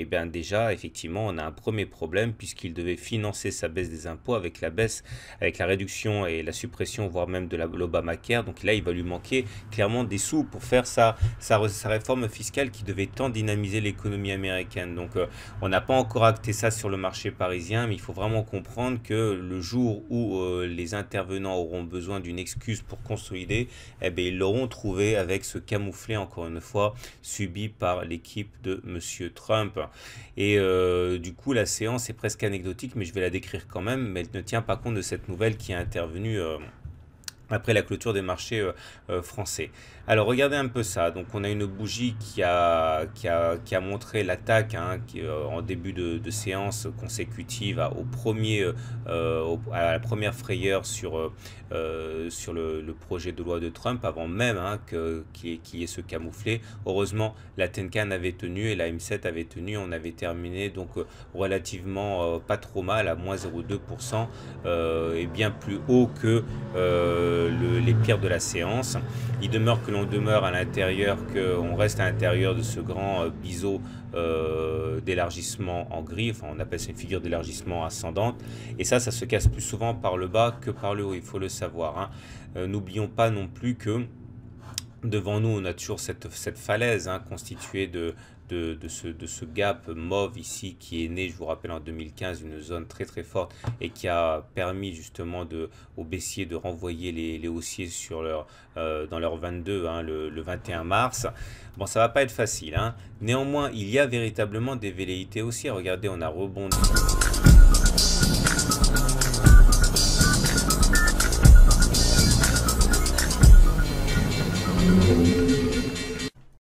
et bien déjà, effectivement, on a un premier problème puisqu'il devait financer sa baisse des impôts avec la baisse, avec la réduction et la suppression, voire même de l'Obamacare. Donc là, il va lui manquer clairement des sous pour faire sa réforme fiscale qui devait tant dynamiser l'économie américaine. Donc on n'a pas encore acté ça sur le marché parisien, mais il faut vraiment comprendre que le jour où les intervenants auront besoin d'une excuse pour consolider, eh bien, ils l'auront trouvé avec ce camouflet, encore une fois, subi par l'équipe de Monsieur Trump. Et du coup, la séance est presque anecdotique, mais je vais la décrire quand même, mais elle ne tient pas compte de cette nouvelle qui est intervenue après la clôture des marchés français. Alors regardez un peu ça, donc on a une bougie qui a montré l'attaque en début de séance consécutive à la première frayeur sur le projet de loi de Trump, avant même qu'il y ait ce camouflet. Heureusement, la Tenkan avait tenu et la M7 avait tenu, on avait terminé donc relativement pas trop mal, à moins 0,2%, et bien plus haut que les pires de la séance. Il demeure que l'on demeure à l'intérieur, qu'on reste à l'intérieur de ce grand biseau d'élargissement en gris, enfin on appelle ça une figure d'élargissement ascendante, et ça se casse plus souvent par le bas que par le haut, il faut le savoir. N'oublions pas non plus que devant nous, on a toujours cette falaise constituée de ce gap mauve ici qui est né, je vous rappelle, en 2015, une zone très très forte et qui a permis justement aux baissiers de renvoyer les haussiers dans leur 22 le 21 mars. Bon, ça va pas être facile. Néanmoins, il y a véritablement des velléités haussières. Regardez, on a rebondi.